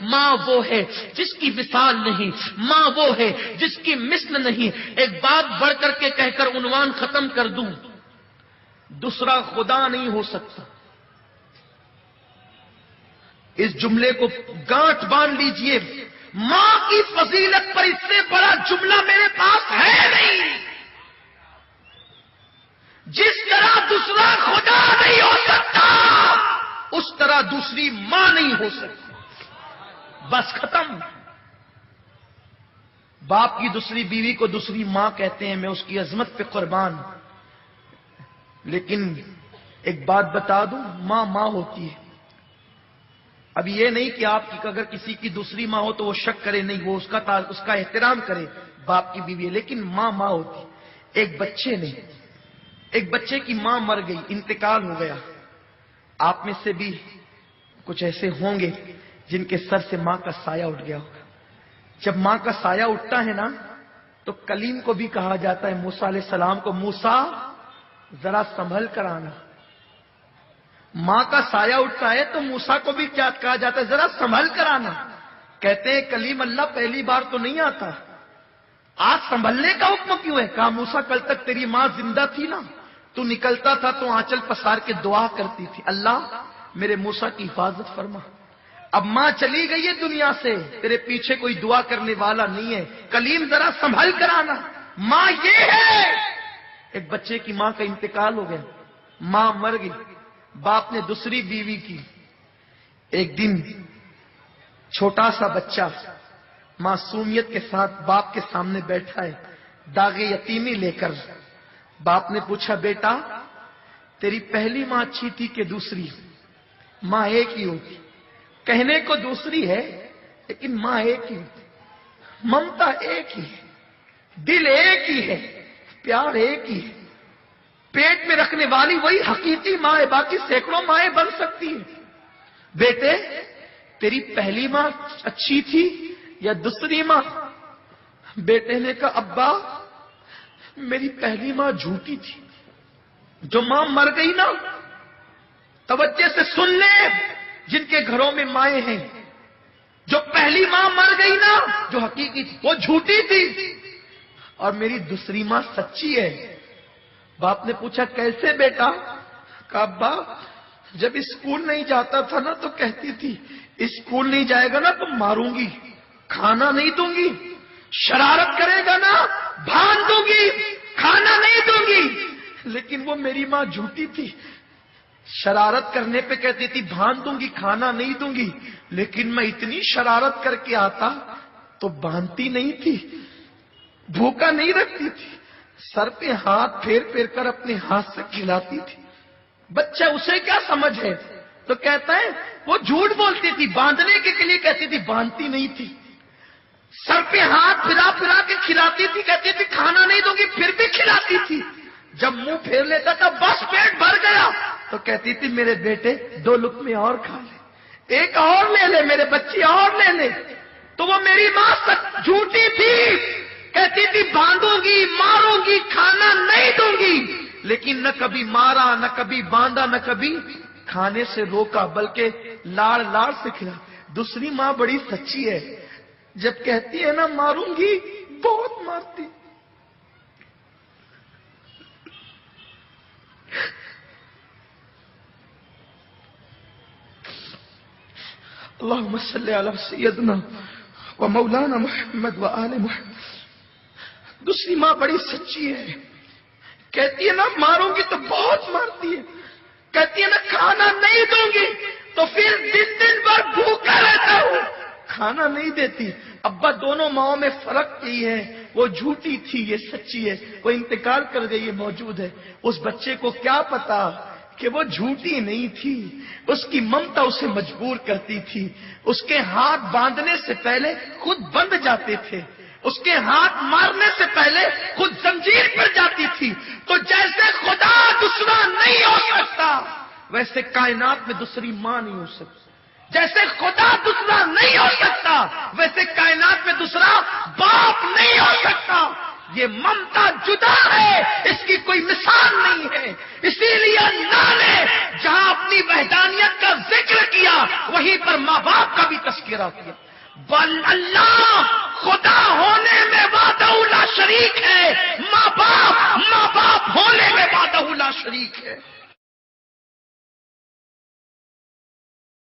ماں وہ ہے جس کی مثال نہیں، ماں وہ ہے جس کی مثل نہیں۔ ایک بات بڑھ کر کے کہہ کر عنوان ختم کر دوں، دوسرا خدا نہیں ہو سکتا۔ اس جملے کو گانٹھ باندھ لیجئے، ماں کی فضیلت پر اس سے بڑا جملہ میرے پاس ہے نہیں۔ جس طرح دوسرا خدا نہیں ہو سکتا، اس طرح دوسری ماں نہیں ہو سکتی۔ بس ختم۔ باپ کی دوسری بیوی کو دوسری ماں کہتے ہیں، میں اس کی عظمت پہ قربان۔ لیکن ایک بات بتا دوں، ماں ماں ہوتی ہے۔ اب یہ نہیں کہ آپ کی اگر کسی کی دوسری ماں ہو تو وہ شک کرے، نہیں، وہ اس کا احترام کرے، باپ کی بیوی ہے، لیکن ماں ماں ہوتی ہے۔ ایک بچے کی ماں مر گئی، انتقال ہو گیا۔ آپ میں سے بھی کچھ ایسے ہوں گے جن کے سر سے ماں کا سایہ اٹھ گیا ہوگا۔ جب ماں کا سایہ اٹھتا ہے نا تو کلیم کو بھی کہا جاتا ہے، موسیٰ علیہ السلام کو، موسیٰ ذرا سنبھل کر آنا۔ ماں کا سایہ اٹھتا ہے تو موسیٰ کو بھی کیا کہا جاتا ہے، ذرا سنبھل کر آنا۔ کہتے ہیں کلیم اللہ پہلی بار تو نہیں آتا، آج سنبھلنے کا حکم کیوں ہے؟ کہا موسیٰ کل تک تیری ماں زندہ تھی نا، تو نکلتا تھا تو آنچل پسار کے دعا کرتی تھی، اللہ میرے موسیٰ کی حفاظت فرما۔ اب ماں چلی گئی ہے دنیا سے، تیرے پیچھے کوئی دعا کرنے والا نہیں ہے، کلیم ذرا سنبھل کر آنا۔ ماں یہ ہے۔ ایک بچے کی ماں کا انتقال ہو گیا، ماں مر گئی، باپ نے دوسری بیوی کی۔ ایک دن چھوٹا سا بچہ معصومیت کے ساتھ باپ کے سامنے بیٹھا ہے، داغ یتیمی لے کر۔ باپ نے پوچھا، بیٹا تیری پہلی ماں اچھی تھی کہ دوسری؟ ماں ایک ہی ہوتی، کہنے کو دوسری ہے لیکن ماں ایک ہی ہوتی، ممتا ایک ہی ہے، دل ایک ہی ہے، پیار ایک ہی ہے، پیٹ میں رکھنے والی وہی حقیقی ماں ہے، باقی سینکڑوں مائیں بن سکتی ہیں۔ بیٹے تیری پہلی ماں اچھی تھی یا دوسری ماں؟ بیٹے نے کہا، ابا میری پہلی ماں جھوٹی تھی۔ جو ماں مر گئی نا، توجہ سے سن لے جن کے گھروں میں مائیں ہیں، جو پہلی ماں مر گئی نا جو حقیقی تھی وہ جھوٹی تھی، اور میری دوسری ماں سچی ہے۔ باپ نے پوچھا کیسے بیٹا؟ کہا ابا جب اسکول نہیں جاتا تھا نا تو کہتی تھی اسکول نہیں جائے گا نا تو ماروں گی، کھانا نہیں دوں گی، شرارت کرے گا نا بھان دوں گی، کھانا نہیں دوں گی۔ لیکن وہ میری ماں جھوٹی تھی، شرارت کرنے پہ کہتی تھی بھان دوں گی، کھانا نہیں دوں گی، لیکن میں اتنی شرارت کر کے آتا تو باندھتی نہیں تھی، بھوکا نہیں رکھتی تھی، سر پہ ہاتھ پھیر پھیر کر اپنے ہاتھ سے کھلاتی تھی۔ بچہ اسے کیا سمجھ ہے؟ تو کہتا ہے وہ جھوٹ بولتی تھی، باندھنے کے لیے کہتی تھی، باندھتی نہیں تھی، سر پہ ہاتھ پھرا پھرا کے کھلاتی تھی، کہتی تھی کھانا نہیں دوں گی، پھر بھی کھلاتی تھی۔ جب منہ پھیر لیتا تھا بس پیٹ بھر گیا تو کہتی تھی میرے بیٹے 2 لقمے اور کھا لے، ایک اور لے لے، میرے بچی اور لے لے۔ تو وہ میری ماں جھوٹی تھی، کہتی تھی باندھوں گی، ماروں گی، کھانا نہیں دوں گی، لیکن نہ کبھی مارا، نہ کبھی باندھا، نہ کبھی کھانے سے روکا، بلکہ لاڑ لاڑ سے کھلا۔ دوسری ماں بڑی سچی ہے، جب کہتی ہے نا ماروں گی بہت مارتی۔ اللہم صلی علی سیدنا و مولانا محمد و آل محمد۔ دوسری ماں بڑی سچی ہے، کہتی ہے نا ماروں گی تو بہت مارتی ہے، کہتی ہے نا کھانا نہیں دوں گی تو پھر دن بھر بھوکا رہتا ہوں، کھانا نہیں دیتی۔ ابا دونوں ماؤں میں فرق یہی ہے، وہ جھوٹی تھی، یہ سچی ہے، وہ انتقال کر گئی، یہ موجود ہے۔ اس بچے کو کیا پتا کہ وہ جھوٹی نہیں تھی، اس کی ممتا اسے مجبور کرتی تھی، اس کے ہاتھ باندھنے سے پہلے خود بندھ جاتے تھے، اس کے ہاتھ مارنے سے پہلے خود زنجیر پر جاتی تھی۔ تو جیسے خدا دوسرا نہیں ہو سکتا ویسے کائنات میں دوسری ماں نہیں ہو سکتی، جیسے خدا دوسرا نہیں ہو سکتا ویسے کائنات میں دوسرا باپ نہیں ہو سکتا۔ یہ ممتا جدا ہے، اس کی کوئی مثال نہیں ہے. اسی لیے اللہ نے جہاں اپنی وحدانیت کا ذکر کیا وہیں پر ماں باپ کا بھی تذکرہ کیا. اللہ خدا ہونے میں وحدہ لا شریک ہے، ماں باپ ہونے میں وحدہ لا شریک ہے.